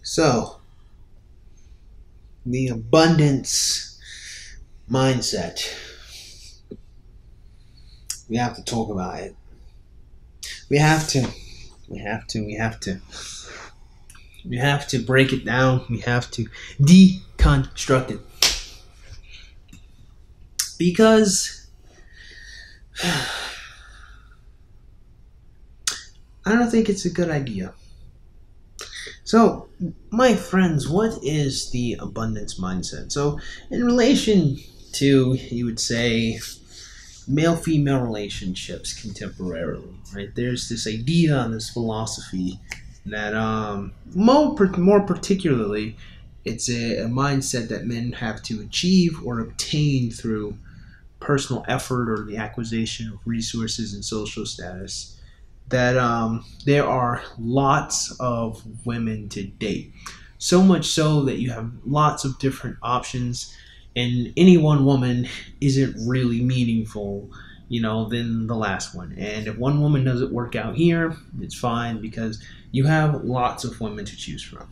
So, the abundance mindset. We have to talk about it. We have to. We have to. We have to. We have to break it down. We have to deconstruct it. Because I don't think it's a good idea. So, my friends, what is the abundance mindset? So, in relation to, you would say, male-female relationships contemporarily, right? There's this idea and this philosophy that, more particularly, it's a mindset that men have to achieve or obtain through personal effort or the acquisition of resources and social status. That there are lots of women to date. So much so that you have lots of different options, and any one woman isn't really meaningful, than the last one. And if one woman doesn't work out here, it's fine because you have lots of women to choose from.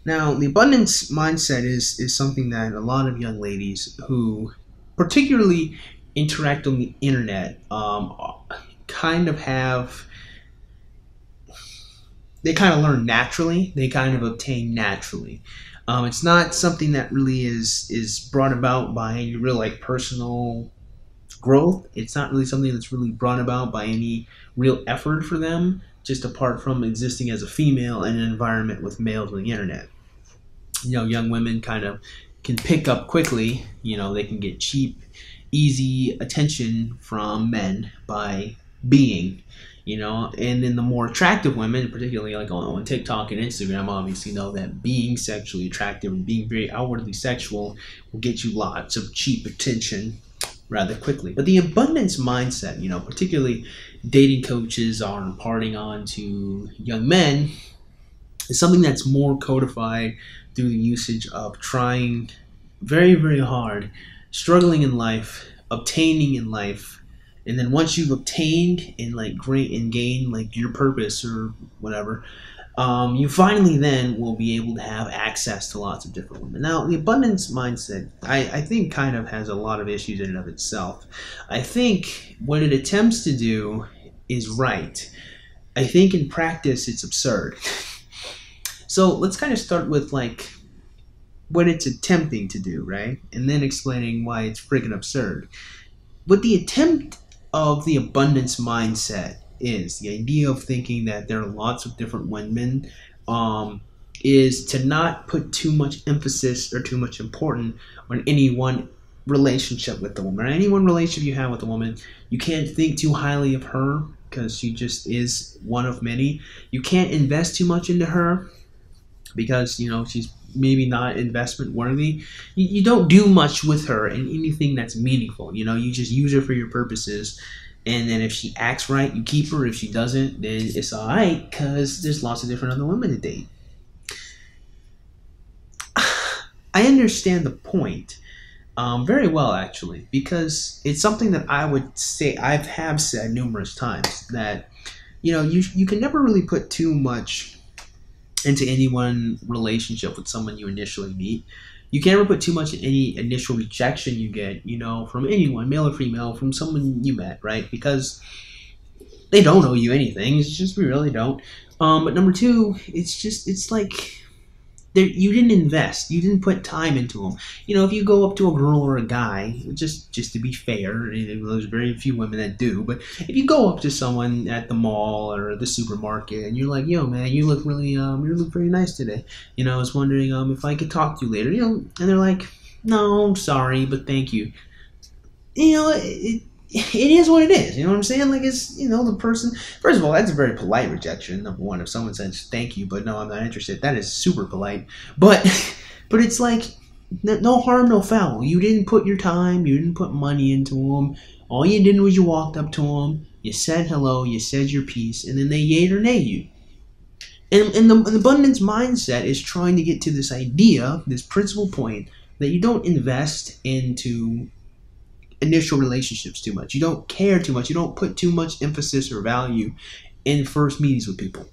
Now, the abundance mindset is something that a lot of young ladies who particularly interact on the internet kind of learn naturally. They kind of obtain naturally. It's not something that really is brought about by any real personal growth. It's not really something that's really brought about by any real effort for them, just apart from existing as a female in an environment with males on the internet. Young women kind of can pick up quickly. They can get cheap, easy attention from men by being, and then the more attractive women, particularly like on TikTok and Instagram, obviously know that being sexually attractive and being very outwardly sexual will get you lots of cheap attention rather quickly. But the abundance mindset, particularly dating coaches are imparting on to young men, is something that's more codified through the usage of trying very, very hard, struggling in life, obtaining in life. And then once you've obtained and gained your purpose or whatever, you finally then will be able to have access to lots of different women. Now, the abundance mindset, I think, kind of has a lot of issues in and of itself. I think what it attempts to do is right. I think in practice it's absurd. So let's kind of start with what it's attempting to do, right? And then explaining why it's freaking absurd. What the attempt of the abundance mindset is, the idea of thinking that there are lots of different women, is to not put too much emphasis or too much importance on any one relationship with the woman. Or any one relationship you have with a woman, you can't think too highly of her because she just is one of many. You can't invest too much into her because she's maybe not investment worthy. You don't do much with her in anything that's meaningful. You just use her for your purposes, and then if she acts right, you keep her. If she doesn't, then it's all right because there's lots of different other women to date. I understand the point very well, actually, because it's something that I would say I have said numerous times that you can never really put too much into any one relationship with someone you initially meet. You can never put too much in any initial rejection you get, from anyone, male or female, from someone you met, right? Because they don't owe you anything. It's just, we really don't. But number two, it's like you didn't invest. You didn't put time into them. If you go up to a girl or a guy, just to be fair, there's very few women that do, but if you go up to someone at the mall or the supermarket and you're like, yo, man, you look very nice today. I was wondering if I could talk to you later. And they're like, no, I'm sorry, but thank you. It is what it is. You know what I'm saying? It's, the person, first of all, that's a very polite rejection. Number one, if someone says thank you, but no, I'm not interested, that is super polite. But it's no harm, no foul. You didn't put your time, you didn't put money into them. All you did was you walked up to them, you said hello, you said your piece, and then they yayed or nayed you. And the abundance mindset is trying to get to this idea, this principal point, that you don't invest into initial relationships too much. You don't care too much. You don't put too much emphasis or value in first meetings with people,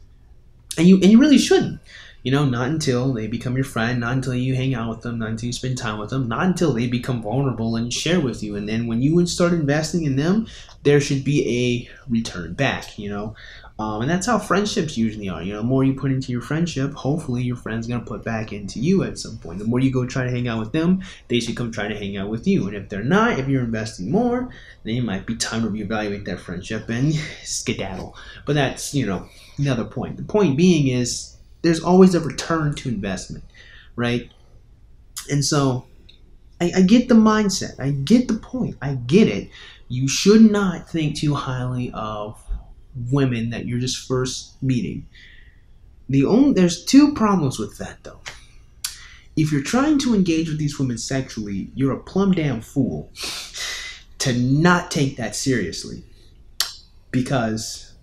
and you really shouldn't. You know, not until they become your friend, not until you hang out with them, not until you spend time with them, not until they become vulnerable and share with you. And then when you start investing in them, there should be a return back, you know. And that's how friendships usually are. You know, the more you put into your friendship, hopefully your friend's going to put back into you at some point. The more you go try to hang out with them, they should come try to hang out with you. And if they're not, if you're investing more, then it might be time to reevaluate that friendship and skedaddle. But that's, you know, another point. The point being is there's always a return to investment, right? And so I get the mindset. I get the point. I get it. You should not think too highly of women that you're just first meeting. There's two problems with that, though. If you're trying to engage with these women sexually, you're a plumb damn fool to not take that seriously. Because,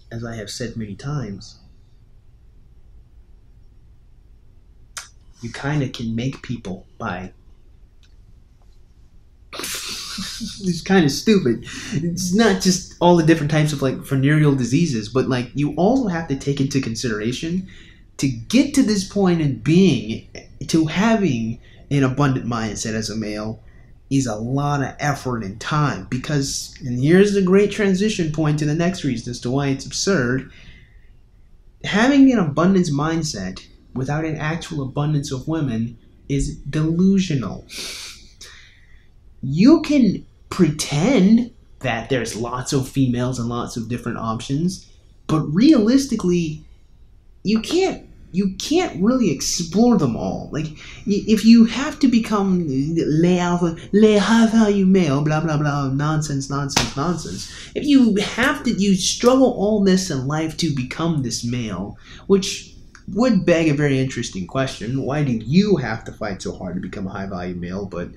as I have said many times, you kind of can make people by... It's kind of stupid. It's not just all the different types of like venereal diseases, but like you also have to take into consideration to get to this point in being, to having an abundant mindset as a male is a lot of effort and time. Because, and here's the great transition point to the next reason as to why it's absurd, having an abundance mindset without an actual abundance of women is delusional. You can pretend that there's lots of females and lots of different options, but realistically, you can't really explore them all. Like, if you have to become le high value male, blah blah blah, nonsense. If you struggle all this in life to become this male, which would beg a very interesting question: why do you have to fight so hard to become a high value male, but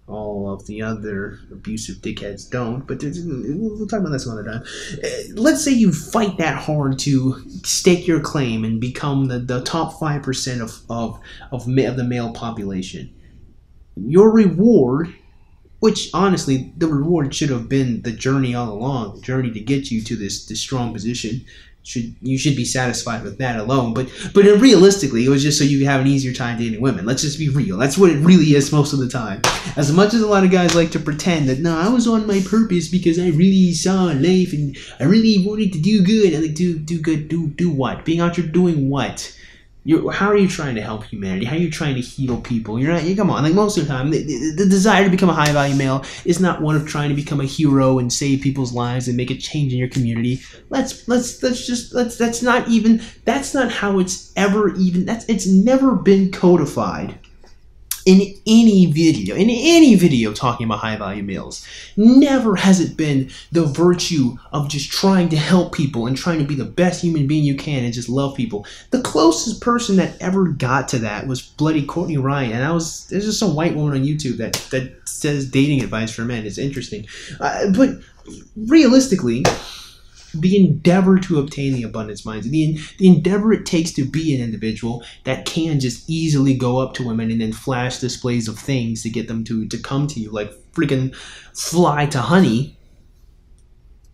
all of the other abusive dickheads don't? But we'll talk about that some other time. Let's say you fight that hard to stake your claim and become the top 5% of the male population. Your reward, which honestly, the reward should have been the journey all along, the journey to get you to this strong position. You should be satisfied with that alone, but realistically, it was just so you could have an easier time dating women. Let's just be real. That's what it really is most of the time. As much as a lot of guys like to pretend that, no, I was on my purpose because I really saw life and I really wanted to do good. I like, do good, do what? Being out here doing what? How are you trying to help humanity? How are you trying to heal people? You're not. Come on. Like, most of the time, the desire to become a high value male is not one of trying to become a hero and save people's lives and make a change in your community. That's not how it's ever even. It's never been codified in any video talking about high value males. Never has it been the virtue of just trying to help people and trying to be the best human being you can and just love people. The closest person that ever got to that was bloody Courtney Ryan, and there's just some white woman on YouTube that says dating advice for men. It's interesting, but realistically, the endeavor to obtain the abundance mindset, the endeavor it takes to be an individual that can just easily go up to women and then flash displays of things to get them to come to you like freaking fly to honey.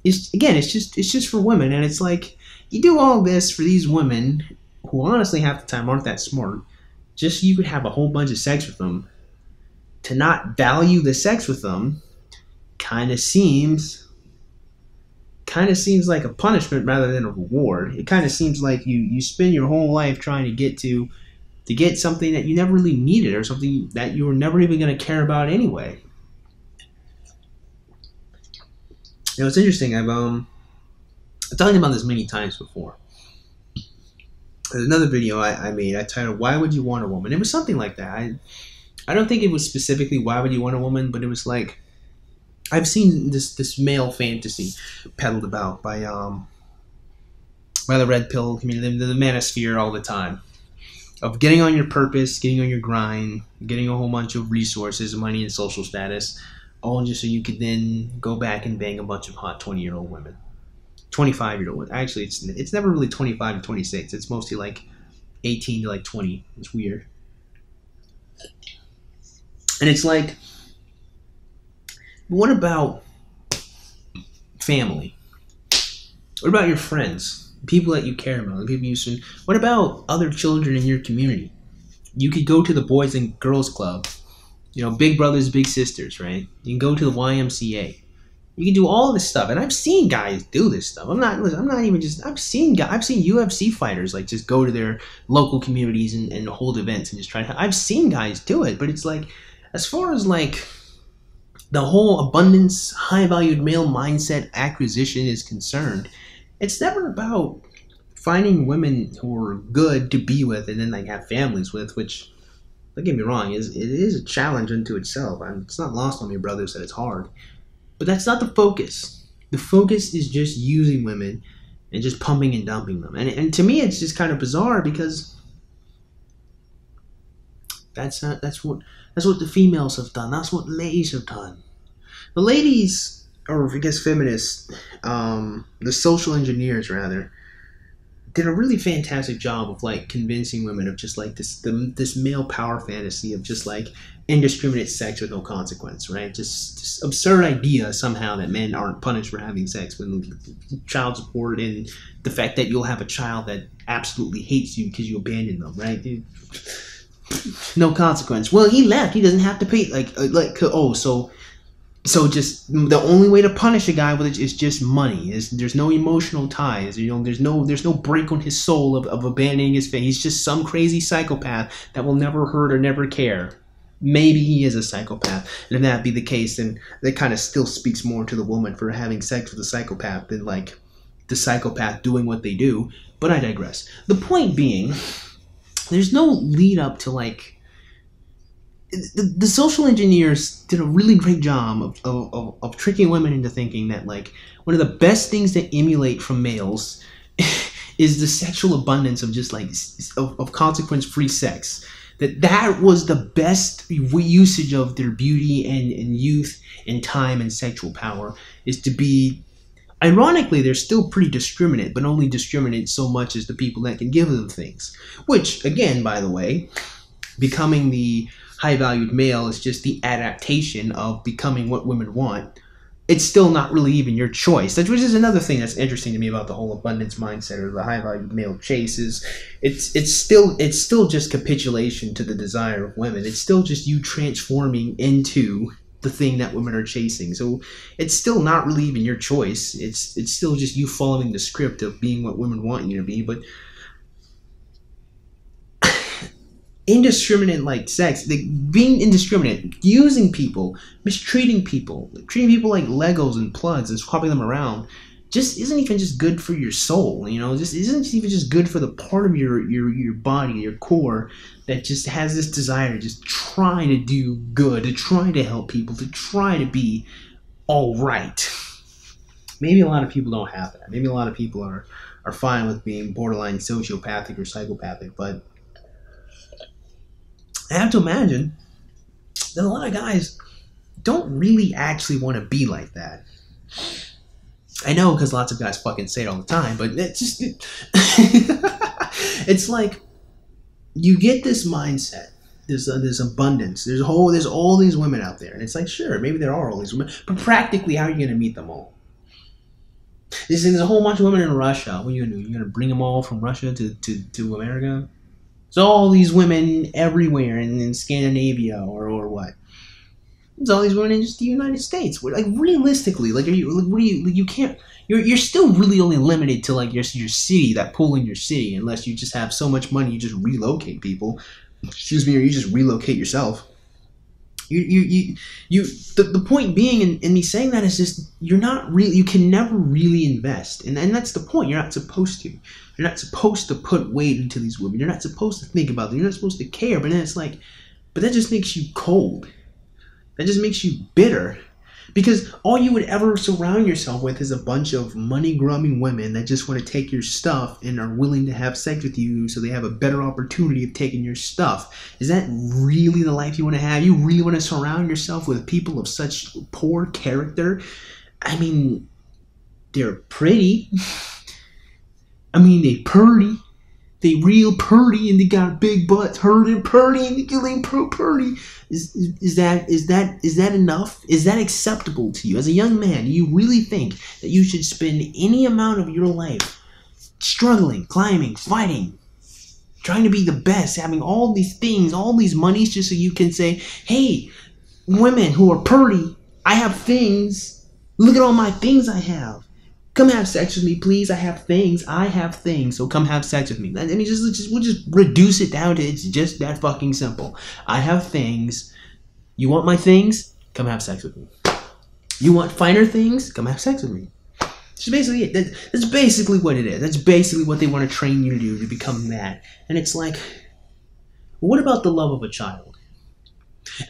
It's just for women, and it's like you do all this for these women who honestly half the time aren't that smart, just so you could have a whole bunch of sex with them. To not value the sex with them kind of seems like a punishment rather than a reward. It kind of seems like you spend your whole life trying to get something that you never really needed, or something that you were never even going to care about anyway. You know, it's interesting. I've talked about this many times before. There's another video I made. I titled "Why Would You Want a Woman?" It was something like that. I don't think it was specifically "Why Would You Want a Woman," but it was like, I've seen this male fantasy peddled about by the red pill community, the manosphere, all the time, of getting on your purpose, getting on your grind, getting a whole bunch of resources, money, and social status, all just so you could then go back and bang a bunch of hot 20-year-old women, 25-year-old women. Actually, it's never really 25 to 26. It's mostly like 18 to like 20. It's weird, and it's like, what about family? What about your friends? people that you care about, the people you should. What about other children in your community? You could go to the Boys and Girls Club, you know, big brothers, big sisters, right? You can go to the YMCA. You can do all this stuff, and I've seen guys do this stuff. I'm not even just. I've seen UFC fighters like just go to their local communities and hold events and just try to. I've seen guys do it, but it's like, as far as like the whole abundance, high valued male mindset acquisition is concerned, it's never about finding women who are good to be with and then like have families with. Which, don't get me wrong, it is a challenge unto itself. It's not lost on me, brothers, that it's hard. But that's not the focus. The focus is just using women and just pumping and dumping them. And to me, it's just kind of bizarre because that's what the females have done. That's what ladies have done. The ladies, or I guess feminists, the social engineers rather, did a really fantastic job of like convincing women of just like this male power fantasy of just like indiscriminate sex with no consequence, right? Just absurd idea somehow that men aren't punished for having sex when child support and the fact that you'll have a child that absolutely hates you because you abandoned them, right? No consequence. Well, he left. He doesn't have to pay. So just the only way to punish a guy with it is just money. There's no emotional ties. You know, there's no break on his soul of abandoning his faith. He's just some crazy psychopath that will never hurt or never care. Maybe he is a psychopath, and if that be the case, then that kind of still speaks more to the woman for having sex with a psychopath than like the psychopath doing what they do. But I digress. The point being, there's no lead up to like. The social engineers did a really great job of tricking women into thinking that like one of the best things to emulate from males is the sexual abundance of just like of consequence-free sex. That was the best usage of their beauty and youth and time and sexual power, is to be. Ironically, they're still pretty discriminate, but only discriminate so much as the people that can give them things. Which, again, by the way, becoming the high-valued male is just the adaptation of becoming what women want. It's still not really even your choice. Which is another thing that's interesting to me about the whole abundance mindset or the high-valued male chase is it's still just capitulation to the desire of women. It's still just you transforming into the thing that women are chasing. So it's still not really even your choice. It's still just you following the script of being what women want you to be. But indiscriminate like sex, like being indiscriminate, using people, mistreating people, treating people like Legos and plugs and swapping them around, just isn't even just good for your soul, you know. Just isn't even just good for the part of your body, your core, that just has this desire to just try to do good, to try to help people, to try to be all right. Maybe a lot of people don't have that. Maybe a lot of people are fine with being borderline sociopathic or psychopathic, but I have to imagine that a lot of guys don't really actually want to be like that. I know, because lots of guys fucking say it all the time, but it's like you get this mindset. There's abundance. There's all these women out there, and it's like, sure, maybe there are all these women, but practically, how are you going to meet them all? There's a whole bunch of women in Russia. What are you going to do? You're going to bring them all from Russia to America? So all these women everywhere in Scandinavia or what? There's all these women in just the United States. Like realistically, like you can't. You're still really only limited to like your city, that pool in your city, unless you just have so much money you just relocate people. Excuse me, or you just relocate yourself. The point being in me saying that is just you can never really invest, and that's the point. You're not supposed to. You're not supposed to put weight into these women. You're not supposed to think about them. You're not supposed to care. But then it's like, but that just makes you cold. That just makes you bitter. Because all you would ever surround yourself with is a bunch of money-grubbing women that just want to take your stuff and are willing to have sex with you so they have a better opportunity of taking your stuff. Is that really the life you want to have? You really want to surround yourself with people of such poor character? I mean, they're pretty. I mean, they purty. They real purty, and they got big butts, hurting purty, and they purty. Is that enough? Is that acceptable to you as a young man? Do you really think that you should spend any amount of your life struggling, climbing, fighting, trying to be the best, having all these things, all these monies, just so you can say, hey, women who are pretty, I have things. Look at all my things I have. Come have sex with me, please. I have things. So come have sex with me. I mean, we'll just reduce it down to it's just that fucking simple. I have things. You want my things? Come have sex with me. You want finer things? Come have sex with me. That's basically it. That's basically what it is. That's basically what they want to train you to do, to become that. And it's like, what about the love of a child?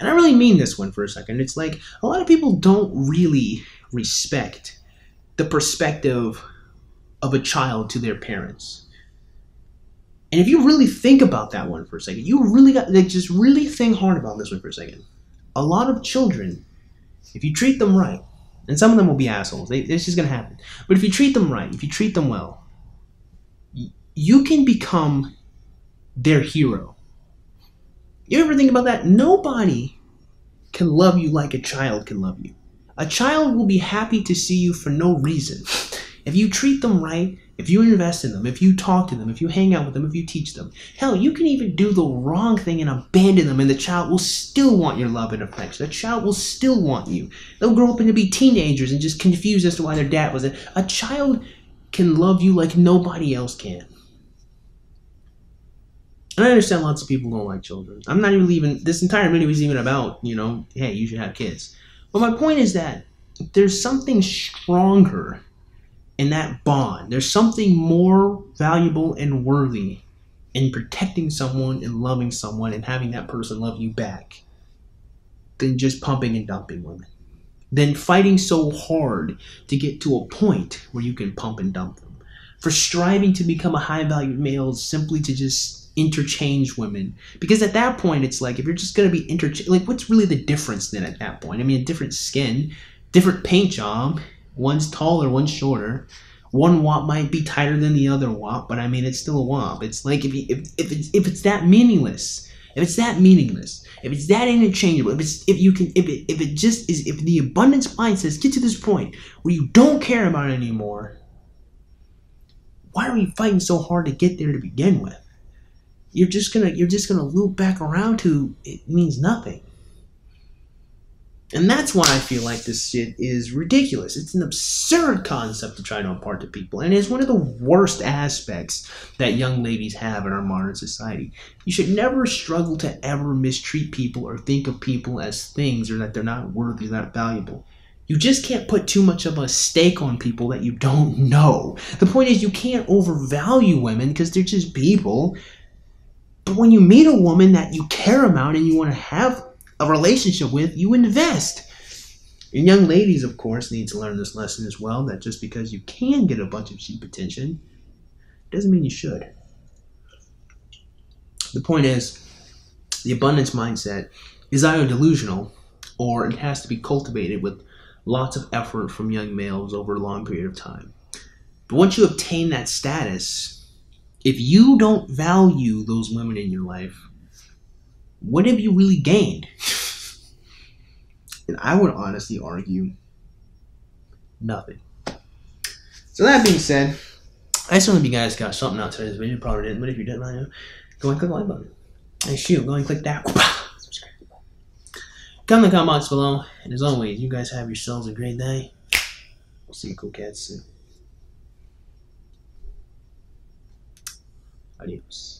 And I really mean this one for a second. It's like, a lot of people don't really respect the perspective of a child to their parents. And if you really think about that one for a second, you really got, like, just really think hard about this one for a second. A lot of children, if you treat them right, and some of them will be assholes, it's just going to happen. But if you treat them right, if you treat them well, you can become their hero. You ever think about that? Nobody can love you like a child can love you. A child will be happy to see you for no reason. If you treat them right, if you invest in them, if you talk to them, if you hang out with them, if you teach them. Hell, you can even do the wrong thing and abandon them, and the child will still want your love and affection. The child will still want you. They'll grow up and be teenagers and just confused as to why their dad wasn't. A child can love you like nobody else can. And I understand lots of people don't like children. I'm not even this entire video is even about, hey, you should have kids. But my point is that there's something stronger in that bond. There's something more valuable and worthy in protecting someone and loving someone and having that person love you back than just pumping and dumping women. Than fighting so hard to get to a point where you can pump and dump them. For striving to become a high-valued male simply to just interchange women. Because at that point, it's like, if you're just going to be like, what's really the difference then at that point? I mean, a different skin, different paint job, one's taller, one's shorter. One wop might be tighter than the other wop, but I mean, it's still a wop. It's like, if it's that meaningless, if it's that interchangeable, if the abundance mindset gets to this point where you don't care about it anymore, why are we fighting so hard to get there to begin with? You're just gonna loop back around to it means nothing. And that's why I feel like this shit is ridiculous. It's an absurd concept to try to impart to people. And it's one of the worst aspects that young ladies have in our modern society. You should never struggle to ever mistreat people or think of people as things, or that they're not worthy, they're not valuable. You just can't put too much of a stake on people that you don't know. The point is, you can't overvalue women because they're just people. But when you meet a woman that you care about and you want to have a relationship with, you invest. And young ladies, of course, need to learn this lesson as well, that just because you can get a bunch of cheap attention doesn't mean you should. The point is, the abundance mindset is either delusional or it has to be cultivated with lots of effort from young males over a long period of time. But once you obtain that status, if you don't value those women in your life, what have you really gained? And I would honestly argue, nothing. So that being said, I just hope you guys got something out today's video. You probably didn't, but if you didn't, go and click the like button. And shoot, go and click that subscribe button. Comment in the comment box below. And as always, you guys have yourselves a great day. We'll see you cool cats soon. Adios.